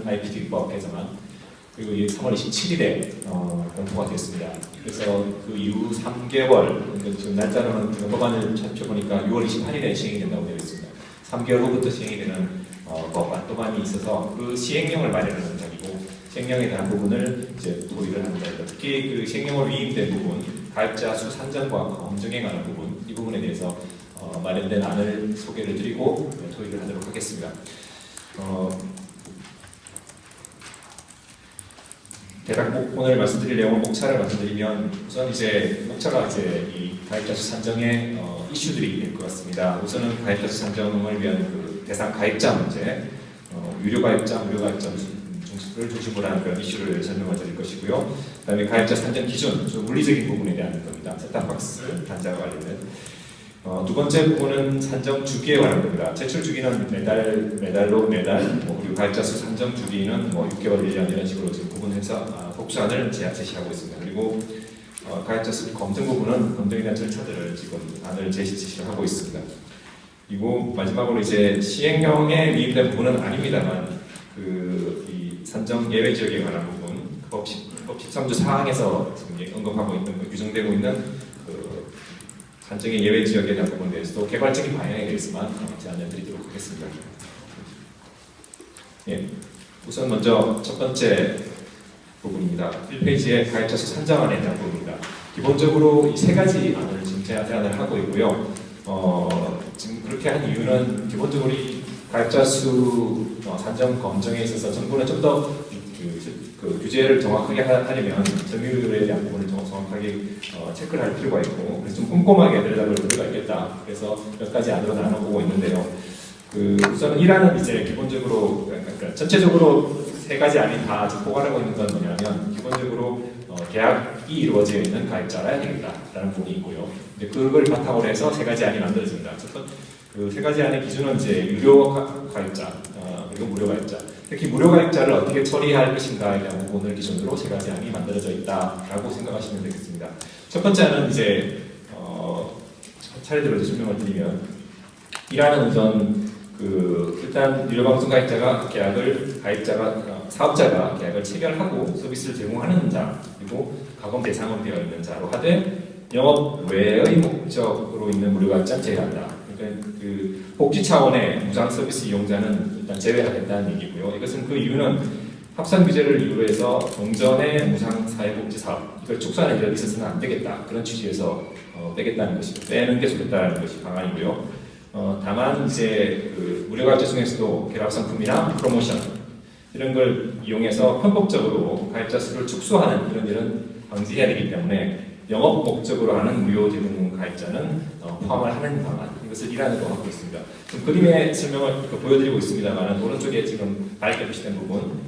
IPTV법 개정안, 그리고 이게 3월 27일에 공포가 됐습니다. 그래서 그 이후 3개월, 지금 날짜로는 법안을 살펴보니까 6월 28일에 시행이 된다고 되어 있습니다. 3개월 후부터 시행이 되는 법안이 있어서 그 시행령을 마련하는 자리고, 시행령에 대한 부분을 이제 도입을 하는 자리다. 특히 그 시행령으로 위임된 부분, 가입자 수 산정과 검증에 관한 부분, 이 부분에 대해서 마련된 안을 소개를 드리고 토의를 하도록 하겠습니다. 대략 오늘 말씀드릴 내용은 목차를 말씀드리면, 우선 이제 목차가 이제 이 가입자 수 산정의 이슈들이 될 것 같습니다. 우선은 가입자 수 산정을 위한 그 대상 가입자 문제, 유료 가입자, 무료 가입자 를 중심으로 하는 그런 이슈를 설명을 드릴 것이고요. 그다음에 가입자 산정 기준, 물리적인 부분에 대한 겁니다. 셋탑박스 단자와 관련된. 두 번째 부분은 산정 주기에 관한 겁니다. 제출 주기는 매달로 매달, 그리고 가입자 수 산정 주기는 6개월, 1년 이런 식으로 지금 구분해서 복수안을 제시하고 있습니다. 그리고 가입자 수 검증 부분은 검증에 대한 절차들을 지금 안을 제시하고 있습니다. 그리고 마지막으로 이제 시행령에 위임된 부분은 아닙니다만 이 산정 예외 지역에 관한 부분, 법 13조 사항에서 지금 언급하고 있는 규정되고 있는 산정의 예외 지역에 대한 부분에 대해서도 개괄적인 방향에 대해서만 제안을 드리도록 하겠습니다. 예, 우선 먼저 첫 번째 부분입니다. 1페이지의 가입자 수 산정안에 대한 부분입니다. 기본적으로 이 세 가지 안을 지금 제안을 하고 있고요. 지금 그렇게 한 이유는 기본적으로 이 가입자 수 산정 검증에 있어서 정부는 좀 더 그 규제를 정확하게 하려면 점유율에 대한 부분을 정확하게 체크를 할 필요가 있고, 그래서 좀 꼼꼼하게 들여다볼 필요가 있겠다. 그래서 몇 가지 안으로 나눠보고 있는데요. 우선은 1안은 이제 기본적으로, 그러니까 전체적으로 세 가지 안이 다 포괄하고 있는 건 뭐냐면, 기본적으로 계약이 이루어져 있는 가입자라 해야 되겠다라는 부분이 있고요. 이제 그걸 바탕으로 해서 세 가지 안이 만들어집니다. 그 세 가지 안의 기준은 이제 유료 가입자, 그리고 무료 가입자. 특히 무료 가입자를 어떻게 처리할 것인가에 대한 부분을 기준으로 세 가지 안이 만들어져 있다라고 생각하시면 되겠습니다. 첫 번째 안은 이제 차례대로 설명을 드리면, 1안은 우선 일단 유료 방송 가입자가 사업자가 계약을 체결하고 서비스를 제공하는 자, 그리고 가공 대상으로 되어 있는 자로 하되 영업 외의 목적으로 있는 무료 가입자는 제외한다. 그러니까 복지 차원의 무상 서비스 이용자는 일단 제외하겠다는 얘기고요. 이것은 그 이유는 합산 규제를 이유로 해서 동전의 무상 사회복지 사업, 이걸 축소하는 일이 있어서는 안 되겠다. 그런 취지에서 빼는 게 좋겠다는 것이 방안이고요. 다만 이제 무료 가입자 중에서도 결합 상품이나 프로모션 이런 걸 이용해서 편법적으로 가입자 수를 축소하는 이런 일은 방지해야 되기 때문에 영업 목적으로 하는 무료 제공 가입자는 포함을 하는 방안, 이것을 1안으로 하고 있습니다. 지금 그림의 설명을 보여드리고 있습니다만, 오른쪽에 지금 밝게 표시된 부분,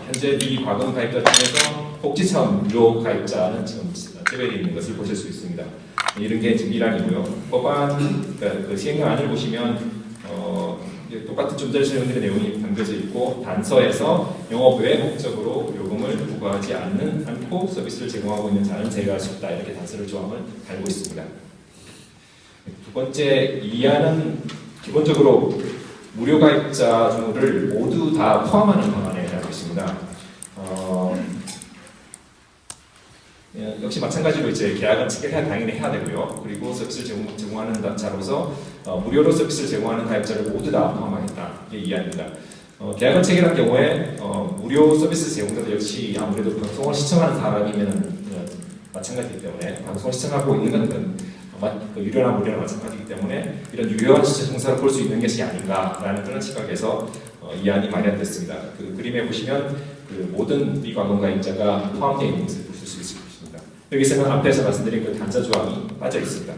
현재 미과금 가입자 중에서 복지 차원 무료 가입자는 지금 제외되어 있는 것을 보실 수 있습니다. 이런 게 지금 1안이고요. 법안, 그 시행령안을 보시면 똑같은 좀 전에 설명드린 내용이 담겨져 있고, 단서에서 영업 외 목적으로 요금을 부과하지 않고 서비스를 제공하고 있는 자는 제외할 수 없다, 이렇게 단서를 조항을 달고 있습니다. 두 번째 2안은 기본적으로 무료 가입자를 모두 다 포함하는 방안에 대한 것입니다. 역시 마찬가지로 이제 계약은 당연히 해야 되고요. 그리고 서비스를 제공하는 자로서 무료로 서비스를 제공하는 가입자를 모두 다 포함하겠다. 이게 2안입니다. 계약을 체결한 경우에 무료 서비스 제공자도 역시 아무래도 방송을 시청하는 사람이면 마찬가지이기 때문에, 방송을 시청하고 있는 건 유료나 무료나 마찬가지이기 때문에 이런 유효한 시청 행사를 볼 수 있는 것이 아닌가라는 그런 시각에서 2안이 마련됐습니다. 그 그림에 보시면 모든 미과금 가입자가 포함되어 있는 것을 보실 수 있을 것입니다. 여기서는 앞에서 말씀드린 그 단자 조항이 빠져 있습니다.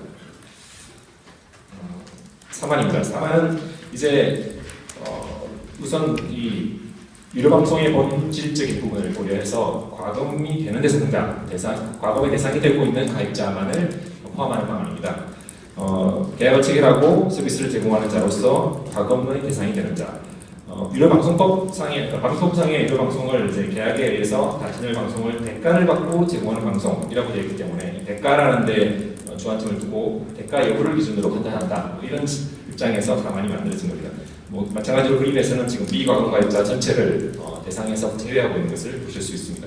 3안입니다. 3안은 이제 우선 이 유료 방송의 본질적인 부분을 고려해서 과금이 되는 과금의 대상이 되고 있는 가입자만을 포함하는 방안입니다. 계약을 체결하고 서비스를 제공하는 자로서 과금의 대상이 되는 자. 방송법상의 유료 방송을 이제 계약에 의해서 다채널 방송을 대가를 받고 제공하는 방송이라고 되어 있기 때문에, 이 대가라는 데 주안점을 두고 대가 여부를 기준으로 판단한다, 이런 입장에서 가만히 만들어진 겁니다. 뭐 마찬가지로 그림에서는 지금 미과금 가입자 전체를 대상에서 제외하고 있는 것을 보실 수 있습니다.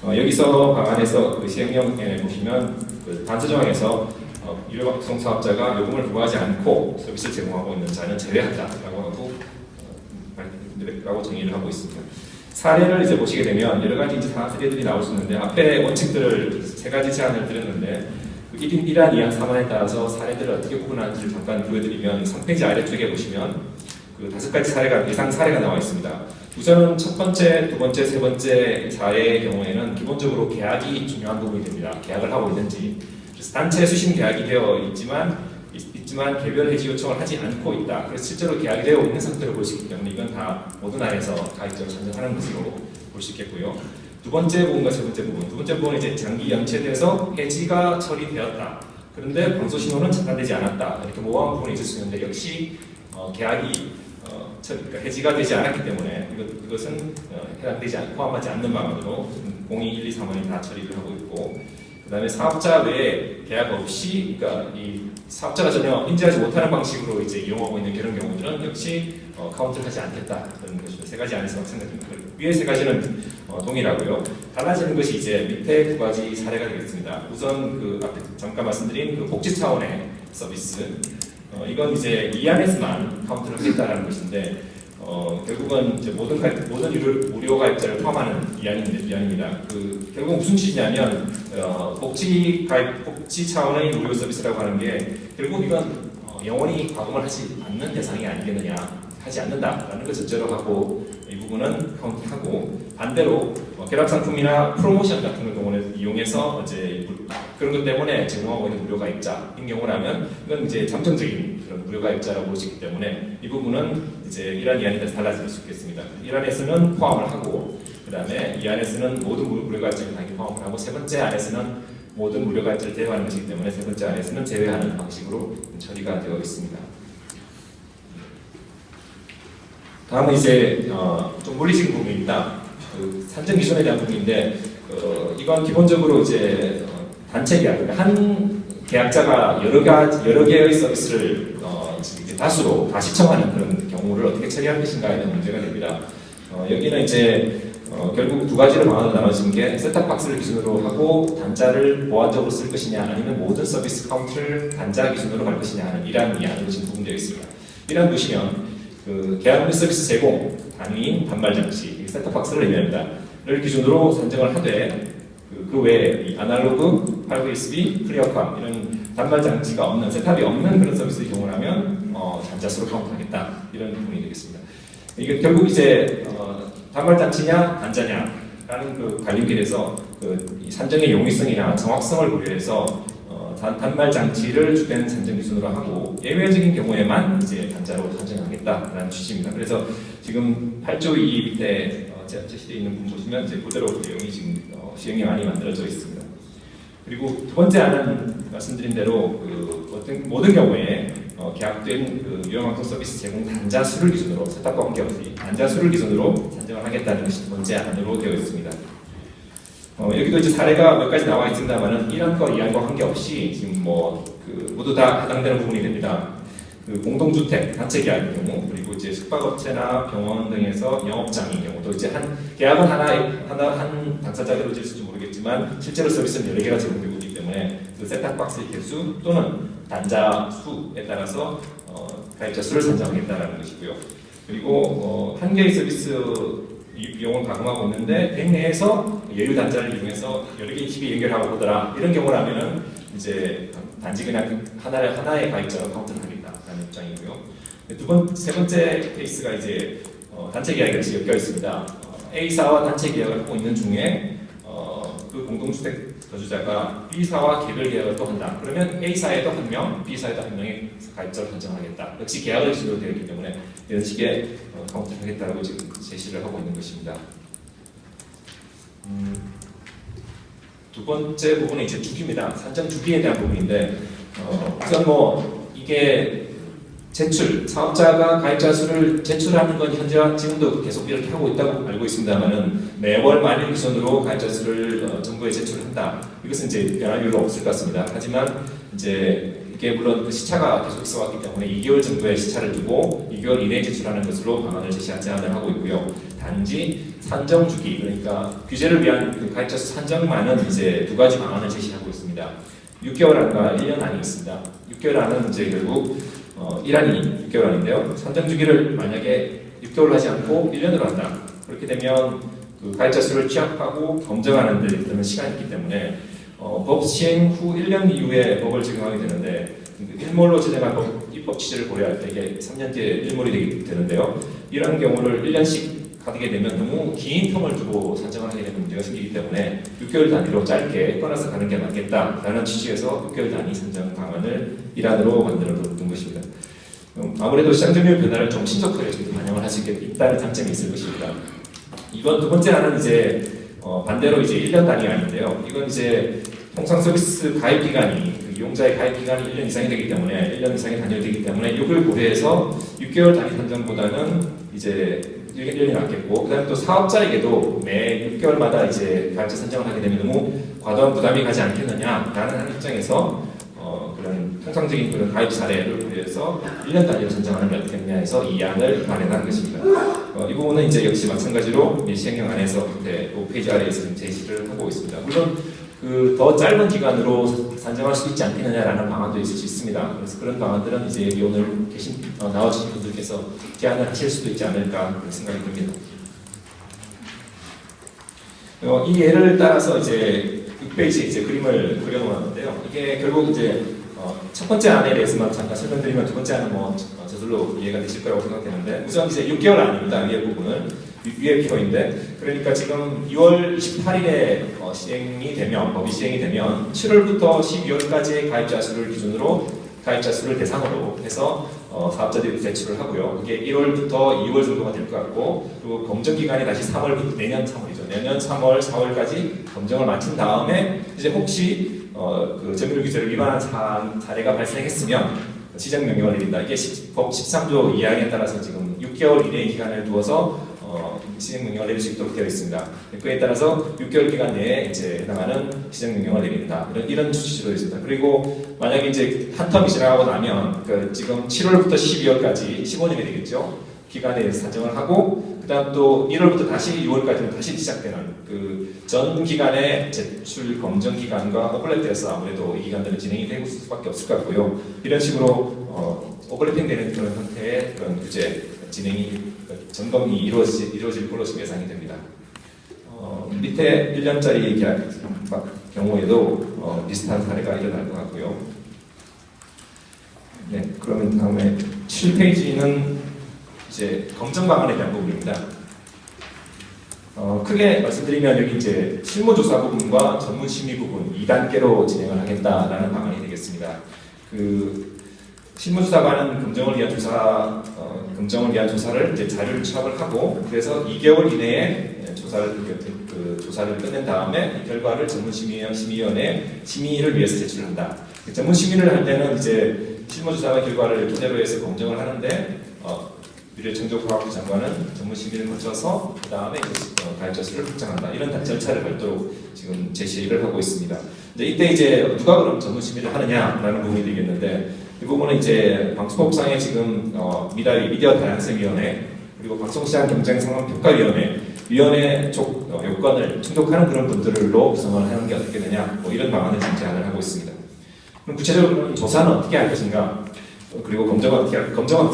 여기서 방안에서 그 시행령에 보시면 그 단서 조항에서 유료방송 사업자가 요금을 부과하지 않고 서비스를 제공하고 있는 자는 제외한다라고 정의를 하고 있습니다. 사례를 이제 보시게 되면 여러 가지 이제 사례들이 나올 수 있는데 앞에 원칙들을 세 가지 제안을 드렸는데 1인 1안 2안 3안에 따라서 사례들을 어떻게 구분하는지를 잠깐 보여드리면 3페이지 아래쪽에 보시면 그 5가지 사례가 예상 사례가 나와 있습니다. 우선은 첫 번째, 두 번째, 세 번째 사례의 경우에는 기본적으로 계약이 중요한 부분이 됩니다. 계약을 하고 있는지. 그래서 단체 수신 계약이 되어 있지만 개별 해지 요청을 하지 않고 있다. 그래서 실제로 계약이 되어 있는 상태로 볼 수 있기 때문에 이건 다 모든 안에서 가입자를 선정하는 것으로 볼 수 있겠고요. 두 번째 부분과 세 번째 부분. 두 번째 부분은 이제 장기 연체돼서 해지가 처리되었다. 그런데 방소 신호는 차단되지 않았다. 이렇게 모호한 부분이 있을 수 있는데 역시 계약이 그러니까 해지가 되지 않았기 때문에 이것은 해당되지 않고 포함하지 않는 방안으로 02, 1, 2, 3원이 다 처리를 하고 있고, 그 다음에 사업자 외에 계약 없이, 그러니까 이 사업자가 전혀 인지하지 못하는 방식으로 이제 이용하고 있는 그런 경우들은 역시 카운트를 하지 않겠다. 그런 것입니다. 세 가지 안에서 마찬가지입니다. 위에 세 가지는 동일하고요. 달라지는 것이 이제 밑에 두 가지 사례가 되겠습니다. 우선 그 앞에 잠깐 말씀드린 그 복지 차원의 서비스. 이건 이제 이 안에서만 카운트를 하겠다라는 것인데, 결국은 이제 모든 무료 가입자를 포함하는 이안입니다. 결국 무슨 취지냐면, 복지 차원의 무료 서비스라고 하는 게, 결국 이건 영원히 과금을 하지 않는 대상이 아니겠느냐, 하지 않는다라는 것 전제로 하고, 이 부분은 카운트하고, 반대로 결합상품이나 프로모션 같은 경우는 이용해서 이제 그런 것 때문에 제공하고 있는 무료 가입자인 경우라면 이건 이제 잠정적인 그런 무료 가입자라고 볼 수 있기 때문에 이 부분은 이제 1안, 2안에 따라서 달라질 수 있겠습니다. 1안에서는 포함을 하고, 그 다음에 2안에서는 모든 무료 가입자를 당연히 포함을 하고, 세 번째 안에서는 모든 무료 가입자를 제외하는 것이기 때문에 세 번째 안에서는 제외하는 방식으로 처리가 되어 있습니다. 다음은 이제 좀 물리적인 부분입니다. 그 산정 기준에 대한 부분인데, 이건 기본적으로 이제 단체 계약, 그러니까 한 계약자가 여러 개의 서비스를 다수로 다 시청하는 그런 경우를 어떻게 처리할 것인가에 대한 문제가 됩니다. 여기는 이제 결국 두 가지로 방안으로 나눠진 게 셋탑박스를 기준으로 하고 단자를 보완적으로 쓸 것이냐, 아니면 모든 서비스 카운트를 단자 기준으로 갈 것이냐 하는 1안, 2안으로 지금 구분되어 있습니다. 1안 보시면 그 계약 서비스 제공, 단위인 단말장치, 셋탑박스를 의미합니다. 를 기준으로 산정을 하되 그 외에 이 아날로그, 8USB, 클리어팜 이런 단말장치가 없는, 셋탑이 없는 그런 서비스의 경우라면 단자수로 카운트하겠다, 이런 부분이 되겠습니다. 이게 결국 이제 단말장치냐 단자냐라는 그 갈림길에서 그 산정의 용이성이나 정확성을 고려해서 단말장치를 주된 산정 기준으로 하고 예외적인 경우에만 이제 단자로 산정하겠다라는 취지입니다. 그래서 지금 8조 2 밑에 제시되어 있는 부분 보시면 이제 그대로 내용이 지금 시행이 많이 만들어져 있습니다. 그리고 두 번째 안은 말씀드린 대로 모든 경우에 계약된 그 유형방송 서비스 제공 단자 수를 기준으로, 셋탑과 관계없이 단자 수를 기준으로 산정을 하겠다는 것이 두 번째 안으로 되어 있습니다. 여기도 이제 사례가 몇 가지 나와 있습니다만은 1안과 2안과 관계없이 지금 모두 다 해당되는 부분이 됩니다. 그 공동주택 단체 계약의 경우, 그리고 이제 숙박업체나 병원 등에서 영업장인 경우, 또 이제 계약은 한 당사자가 이루어질지 모르겠지만 실제로 서비스는 여러 개가 제공되고 있기 때문에 그 셋탑박스의 개수 또는 단자 수에 따라서 가입자 수를 산정하겠다는 것이고요. 그리고 한 개의 서비스 비용을 가공하고 있는데 백내에서 예유 단자를 이용해서 여러 개 집이 연결하고 오더라, 이런 경우라면은 이제 단지 그냥 하나의 가입자로 카운트를 하겠다라는 입장이고요. 세 번째 케이스가 이제 단체 계약이 같이 엮여 있습니다. A사와 단체 계약을 하고 있는 중에 그 공동주택 거주자가 B사와 개별 계약을 또 한다. 그러면 A사에도 한 명, B사에도 한 명의 가입자를 선정하겠다. 역시 계약을 기준으로 되어 있기 때문에 이런 식의 카운트를 하겠다고 지금 제시를 하고 있는 것입니다. 두 번째 부분은 이제 주기입니다. 산정 주기에 대한 부분인데, 우선 이게 사업자가 가입자 수를 제출하는 건 현재와 지금도 계속 이렇게 하고 있다고 알고 있습니다만은 매월 말일 기준으로 가입자 수를 정부에 제출한다. 이것은 이제 변할 이유가 없을 것 같습니다. 하지만 이제 이게 물론 그 시차가 계속 있어왔기 때문에 2개월 정도의 시차를 두고 2개월 이내에 제출하는 것으로 방안을 제시한 제안을 하고 있고요. 단지 산정 주기, 그러니까 규제를 위한 그 가입자 수 산정만은 이제 두 가지 방안을 제시하고 있습니다. 6개월 안과 1년 안이 있습니다. 6개월 안은 이제 결국 1안이 6개월 안인데요. 산정 주기를 만약에 6개월로 하지 않고 1년으로 한다. 그렇게 되면 그 가입자 수를 취합하고 검증하는 데 드는 시간이 있기 때문에 법 시행 후 1년 이후에 법을 적용하게 되는데 일몰로 제정한 입법 취지를 고려할 때 이게 3년 뒤에 일몰이 되는데요. 이런 경우를 1년씩 가게 되면 너무 긴 텀을 두고 산정을 하게 되는 문제가 생기기 때문에 6개월 단위로 짧게 끊어서 가는 게 맞겠다라는 취지에서 6개월 단위 산정 방안을 일환으로 만들어 놓은 것입니다. 아무래도 시장 점유율 변화를 좀 신속하게 반영을 할 수 있다는 장점이 있을 것입니다. 이번 두 번째 안은 이제 반대로 이제 1년 단위가 아닌데요. 이건 이제 통상 서비스 가입 기간이 그 이용자의 가입 기간이 1년 이상이 되기 때문에 1년 이상이 단위되기 때문에 이걸 고려해서 6개월 단위 산정보다는 이제 1년이 낫겠고, 그다음에 또 사업자에게도 매 6개월마다 이제 가입자 산정을 하게 되면 너무 과도한 부담이 가지 않겠느냐라는 한 입장에서 그런 통상적인 그런 가입 사례를 고려해서 1년 단위로 산정하는 게 어떻겠느냐 해서 이 안을 마련한 것입니다. 이 부분은 이제 역시 마찬가지로 시행령 안에서 5페이지 아래에서 제시를 하고 있습니다. 물론 그 더 짧은 기간으로 산정할 수 있지 않겠느냐라는 방안도 있을 수 있습니다. 그래서 그런 방안들은 이제 오늘 나와주신 분들께서 제안을 하실 수도 있지 않을까 그런 생각이 듭니다. 이 예를 따라서 이제 6페이지 이제 그림을 그려놓았는데요. 이게 결국 이제 첫 번째 안에 대해서만 잠깐 설명드리면 두 번째 안은 뭐 저절로 이해가 되실 거라고 생각되는데, 우선 이제 6개월 안입니다. 위에 부분은 위에 표인데, 그러니까 지금 2월 28일에 시행이 되면, 법이 시행이 되면 7월부터 12월까지의 가입자 수를 기준으로 가입자 수를 대상으로 해서 사업자들이 제출을 하고요. 이게 1월부터 2월 정도가 될 것 같고, 그리고 검증 기간이 다시 3월부터 내년 3월이죠. 내년 3월, 4월까지 검증을 마친 다음에 이제 혹시 그 점유율 규제를 위반한 사례가 발생했으면 시정 명령을 내린다. 이게 법 13조 2항에 따라서 지금 6개월 이내의 기간을 두어서 시정 명령을 내릴 수 있도록 되어 있습니다. 그에 따라서 6개월 기간 내에 이제 해당하는 시정 명령을 내린다. 이런 취지로 되어 있습니다. 그리고 만약에 이제 한 텀이 지나가고 나면 그 지금 7월부터 12월까지 15년이 되겠죠. 기간에 산정을 하고, 그다음 또 1월부터 다시 6월까지는 다시 시작되는 그 전 기간의 제출 검증 기간과 오버랩돼서 아무래도 이 기간들은 진행이 될 수밖에 없을 것 같고요. 이런 식으로 오버래핑되는 그런 형태의 그런 규제 진행이 점검이 이루어질 걸로 지금 예상이 됩니다. 밑에 1년짜리 계약 경우에도 비슷한 사례가 일어날 것 같고요. 네, 그러면 다음에 7페이지는 이제 검증 방안에 대한 부분입니다. 크게 말씀드리면 여기 이제 실무조사 부분과 전문심의 부분 2단계로 진행을 하겠다라는 방안이 되겠습니다. 그 실무조사관은 검증을 위한 조사를 이제 자료를 취합을 하고, 그래서 2개월 이내에 조사를 끝낸 다음에 이 결과를 전문심의위원회 심의를 위해서 제출한다. 전문심의를 할 때는 이제 실무조사관 결과를 토대로 해서 검증을 하는데 미래창조과학부 장관은 전문심의를 거쳐서 그 다음에 가입자 수를 확정한다. 이런 절차를 별도로 지금 제시를 하고 있습니다. 이때 이제 누가 그럼 전문심의를 하느냐라는 부분이 되겠는데, 이 부분은 이제 방송법상에 지금 미디어 다양성위원회, 그리고 방송시장 경쟁상황평가위원회 위원회 쪽 요건을 충족하는 그런 분들로 구성을 하는 게 어떻게 되냐, 뭐 이런 방안을 지금 제안을 하고 있습니다. 그럼 구체적으로 조사는 어떻게 할 것인가, 그리고 검증은 어떻게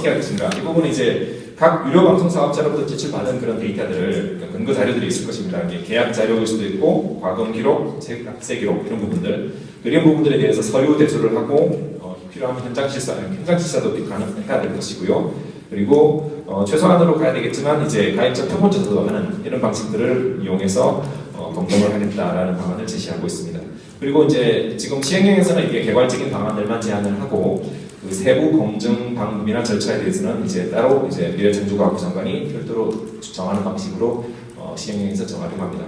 할 것인가, 이 부분은 이제 각 유료 방송 사업자로부터 제출받은 그런 데이터들을 근거 자료들이 있을 것입니다. 계약 자료일 수도 있고 과금 기록, 학세 기록 이런 부분들, 이런 부분들에 대해서 서류 대조를 하고 필요하면 현장 실사도 가능해야 될 것이고요. 그리고 최소한으로 가야 되겠지만 이제 가입자 표본조사도 하는 이런 방식들을 이용해서 검증을 하겠다라는 방안을 제시하고 있습니다. 그리고 이제 지금 시행령에서는 이게 개괄적인 방안들만 제안을 하고, 그 세부 검증 방법이나 절차에 대해서는 이제 따로 이제 미래창조과학부 장관이 별도로 정하는 방식으로 시행령에서 정하려고 합니다.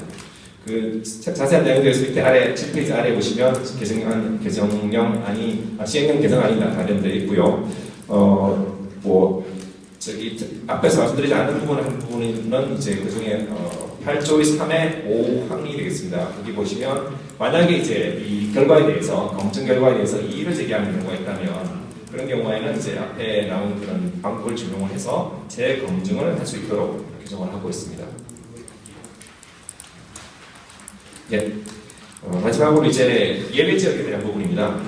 그 자세한 내용에 대해서 밑에 아래 7페이지 아래 보시면 시행령 개정안이 관련되어 있고요. 뭐 앞에서 말씀드리지 않은 부분은 이제 그 중에 8조의 3의 5항이 되겠습니다. 여기 보시면 만약에 이제 이 결과에 대해서 검증 결과에 대해서 이의를 제기하는 경우가 있다면 그런 경우에는 이제 앞에 나온 그런 방법을 준용을 해서 재검증을 할 수 있도록 규정을 하고 있습니다. 예. 마지막으로 이제 예외 지역에 대한 부분입니다.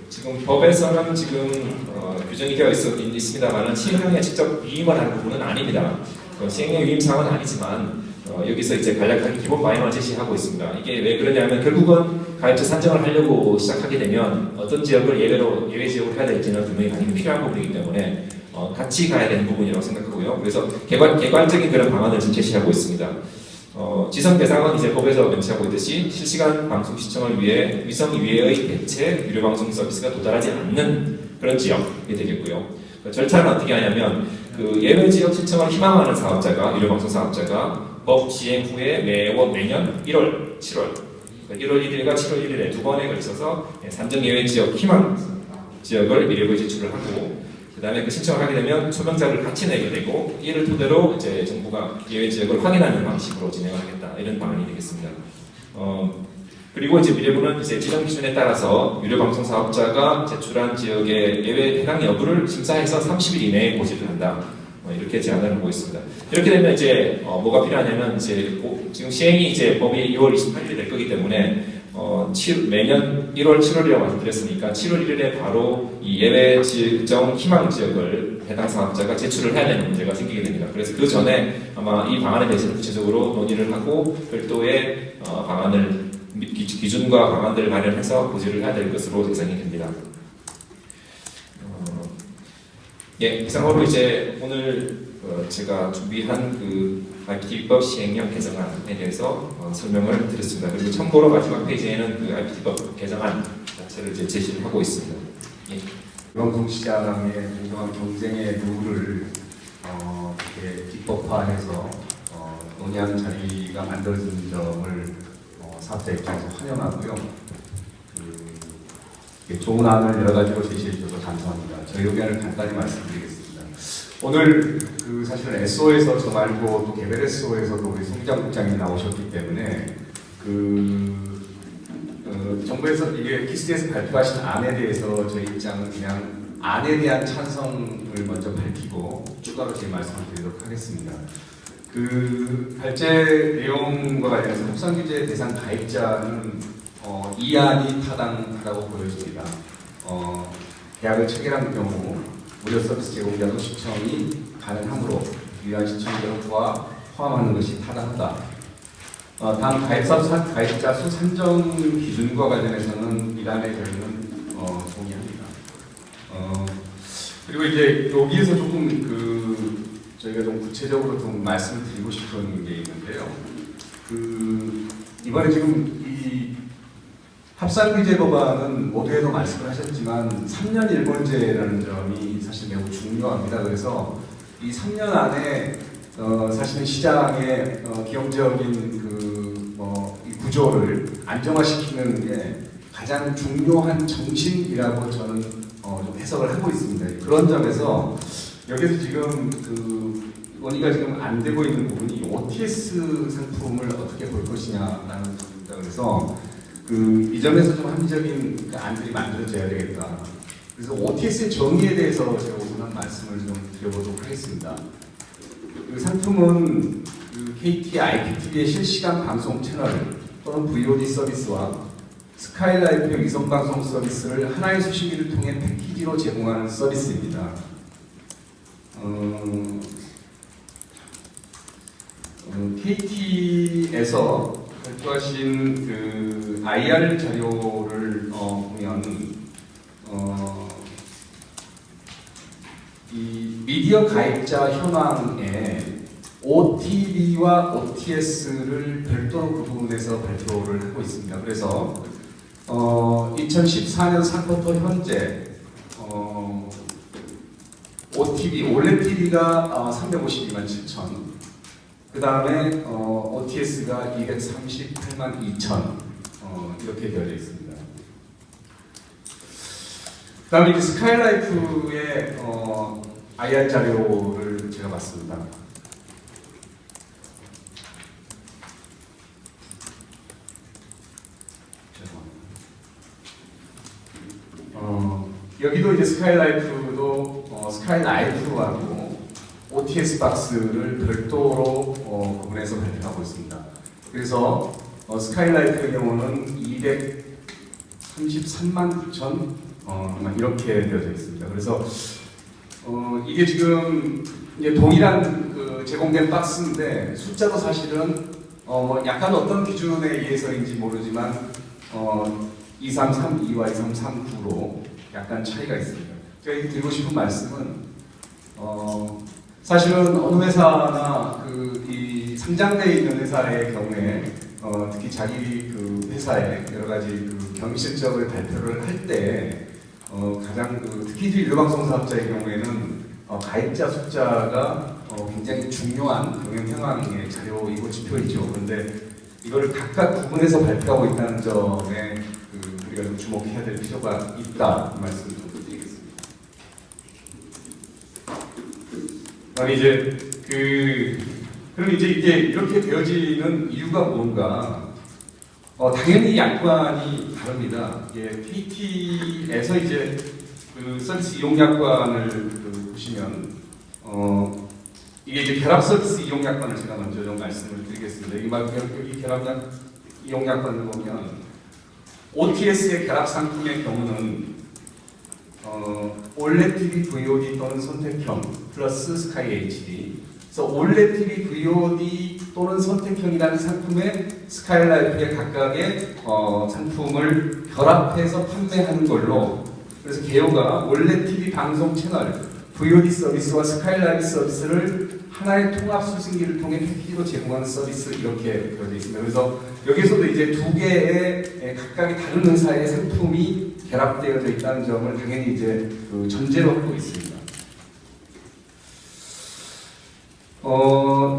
지금 법에서는 지금 규정이 되어 있습니다만 시행령에 직접 위임을 하는 부분은 아닙니다. 시행령 위임 사항은 아니지만 여기서 이제 간략하게 기본 방향을 제시하고 있습니다. 이게 왜 그러냐면 결국은 가입자 산정을 하려고 시작하게 되면 어떤 지역을 예외 지역으로 해야 될지는 분명히 당연히 필요한 부분이기 때문에 같이 가야 되는 부분이라고 생각하고요. 그래서 개괄적인 그런 방안을 지금 제시하고 있습니다. 지선 대상은 이제 법에서 명시하고 있듯이 실시간 방송 시청을 위해 위성 이외의 대체 유료 방송 서비스가 도달하지 않는 그런 지역이 되겠고요. 절차는 어떻게 하냐면 그 예외 지역 신청을 희망하는 사업자가 유료 방송 사업자가 법 시행 후에 매년 1월, 7월, 1월 1일과 7월 1일에 두 번에 걸쳐서 산정 예외 지역 희망 지역을 미래부에 제출을 하고 그 다음에 그 신청을 하게 되면 소명자를 같이 내게 되고 이를 토대로 이제 정부가 예외 지역을 확인하는 방식으로 진행을 하겠다 이런 방안이 되겠습니다. 그리고 이제 미래부는 이제 지정 기준에 따라서 유료 방송 사업자가 제출한 지역의 예외 해당 여부를 심사해서 30일 이내에 고지를 한다. 이렇게 제안을 하고 있습니다. 이렇게 되면 이제 뭐가 필요하냐면 이제 지금 시행이 이제 법이 2월 28일이 될 거기 때문에 매년 1월, 7월이라고 말씀드렸으니까 7월 1일에 바로 이 예외 지정 희망 지역을 해당 사업자가 제출을 해야 되는 문제가 생기게 됩니다. 그래서 그 전에 아마 이 방안에 대해서 구체적으로 논의를 하고 별도의 방안을 기준과 방안들을 마련해서 고지를 해야 될 것으로 예상이 됩니다. 예, 이상으로 이제 오늘 제가 준비한 그 IPTV법 시행령 개정안에 대해서 설명을 드렸습니다. 그리고 참고로 마지막 페이지에는 그 IPTV법 개정안 자체를 이제 제시를 하고 있습니다. 예. 방송시장의 공정한 경쟁의 룰을 이렇게 입법화해서 논의하는 자리가 만들어진 점을 사업자 입장에서 환영하고요. 좋은 안을 여러 가지로 제시해 주셔서 감사합니다. 저희 의견을 간단히 말씀드리겠습니다. 오늘 사실 SO에서 저 말고 또 개별 SO에서도 우리 송기장 국장이 나오셨기 때문에 정부에서 이게 키스트에서 발표하신 안에 대해서 저희 입장은 그냥 안에 대한 찬성을 먼저 밝히고 추가로 제 말씀을 드리도록 하겠습니다. 발제 내용과 관련해서 협상규제 대상 가입자는 이 안이 타당하다고 보여집니다. 계약을 체결한 경우 무료 서비스 제공자도 시청이 가능하므로 유효한 시청자를 포함하는 것이 타당하다. 단 가입자 수 산정 기준과 관련해서는 이 안의 결론은 동의합니다. 그리고 이제 여기에서 조금 저희가 좀 구체적으로 좀 말씀을 드리고 싶은 게 있는데요. 이번에 지금 이 합산규제 법안은 모두에도 말씀을 하셨지만 3년 일본제라는 점이 사실 매우 중요합니다. 그래서 이 3년 안에 사실은 시장의 기업적인 이 구조를 안정화시키는 게 가장 중요한 정신이라고 저는 좀 해석을 하고 있습니다. 그런 점에서 여기서 지금 논의가 지금 안 되고 있는 부분이 OTS 상품을 어떻게 볼 것이냐라는 부분입니다. 그래서 이 점에서 좀 합리적인 안들이 만들어져야 되겠다. 그래서 OTS의 정의에 대해서 제가 오늘 한 말씀을 좀 드려보도록 하겠습니다. 상품은 KT IPTV의 실시간 방송 채널 또는 VOD 서비스와 스카이라이프의 위성 방송 서비스를 하나의 수신기를 통해 패키지로 제공하는 서비스입니다. KT에서 발표하신 IR 자료를 보면 이 미디어 가입자 현황에 OTV와 OTS를 별도로 그 부분에서 발표를 하고 있습니다. 그래서 2014년 상부터 현재 OTV, 올레 TV가 352만 7천, 그 다음에 OTS가 238만 2천 이렇게 되어져 있습니다. 그 다음에 스카이라이프의 IR 자료를 제가 봤습니다. 여기도 이제 스카이라이프도 스카이라이프하고 OTS 박스를 별도로 구분해서 발표하고 있습니다. 그래서 스카이라이프의 경우는 233만 9천 이렇게 되어져 있습니다. 그래서 이게 지금 이제 동일한 그 제공된 박스인데 숫자도 사실은 약간 어떤 기준에 의해서인지 모르지만 2332와 2339로 약간 차이가 있습니다. 제가 드리고 싶은 말씀은 사실은 어느 회사나 이 상장되어 있는 회사의 경우에 특히 자기 그 회사의 여러 가지 그 경영 실적을 발표를 할 때 가장 특히 일방송 사업자의 경우에는 가입자 숫자가 굉장히 중요한 경영 현황의 자료이고 지표이죠. 그런데 이거를 각각 구분해서 발표하고 있다는 점에 우리가 좀 주목해야 될 필요가 있다 이 말씀을 좀 드리겠습니다. 아니 이제 그럼 이제 이게 이렇게 되어지는 이유가 뭔가? 당연히 약관이 다릅니다. 이게 KT에서 이제 그 서비스 이용 약관을 보시면 이게 이제 결합 서비스 이용 약관을 제가 먼저 좀 말씀을 드리겠습니다. 이 결합 이용 약관을 보면 OTS의 결합 상품의 경우는 올레드 TV VOD 또는 선택형 플러스 스카이 HD. 그래서 올레드 TV VOD 또는 선택형이라는 상품에 스카이라이프의 각각의 상품을 결합해서 판매하는 걸로. 그래서 개요가 올레드 TV 방송 채널 VOD 서비스와 스카이라이프 서비스를 하나의 통합 수신기를 통해 패키지로 제공하는 서비스 이렇게 되어 있습니다. 그래서 여기서도 이제 두 개의 각각의 다른 회사의 상품이 결합되어져 있다는 점을 당연히 이제 전제로 하고 있습니다.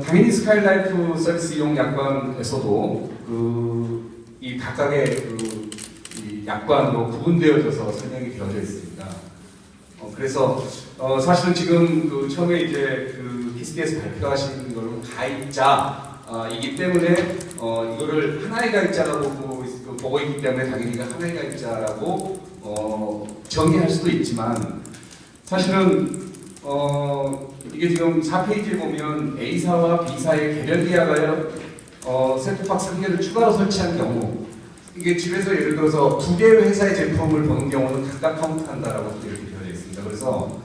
당연히 스카이라이프 서비스 이용 약관에서도 이 각각의 이 약관으로 구분되어져서 설명이 되어져 있습니다. 그래서 사실은 지금 처음에 이제 PCD에서 발표하신 거는 가입자이기 때문에 이거를 하나의 가입자라고 보고 있기 때문에 당연히 이거 하나의 가입자라고 정의할 수도 있지만 사실은 이게 지금 4페이지에 보면 A사와 B사의 개별 계약하여 셋톱박스 한 개를 추가로 설치한 경우 이게 집에서 예를 들어서 두 개의 회사의 제품을 보는 경우는 각각 카운트한다라고 이렇게 되어 있습니다. 그래서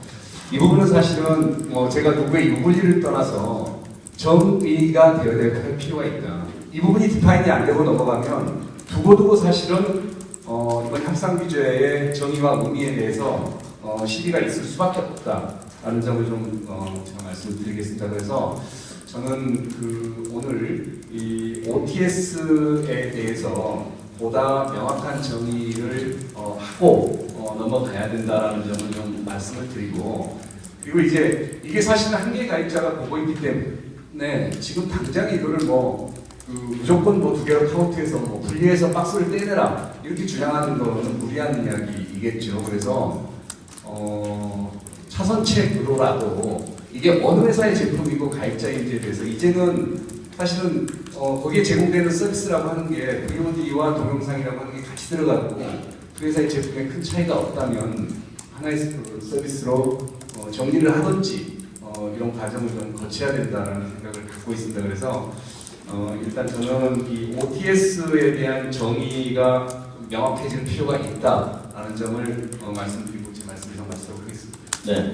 이 부분은 사실은 제가 누구의 유불리를 떠나서 정의가 되어야 할 필요가 있다. 이 부분이 디파인이 안 되고 넘어가면 두고두고 사실은 이번 협상 규제의 정의와 의미에 대해서 시비가 있을 수밖에 없다라는 점을 좀 제가 말씀을 드리겠습니다. 그래서 저는 오늘 이 OTS에 대해서 보다 명확한 정의를 하고 넘어가야 된다라는 점을 좀 말씀을 드리고, 그리고 이제 이게 사실은 한 개의 가입자가 보고 있기 때문에 지금 당장 이거를 무조건 두 개로 카운트해서 분리해서 박스를 떼내라 이렇게 주장하는 거는 무리한 이야기이겠죠. 그래서 차선책으로라도 이게 어느 회사의 제품이고 가입자인지에 대해서 이제는 사실은 거기에 제공되는 서비스라고 하는 게 VOD와 동영상이라고 하는 게 같이 들어가고 그 회사의 제품에 큰 차이가 없다면 하나의 서비스로 정리를 하든지 이런 과정을 좀 거쳐야 된다는 생각을 갖고 있습니다. 그래서 일단 저는 이 OTS에 대한 정의가 명확해질 필요가 있다라는 점을 말씀드리고 제 말씀을 좀 마치도록 하겠습니다. 네.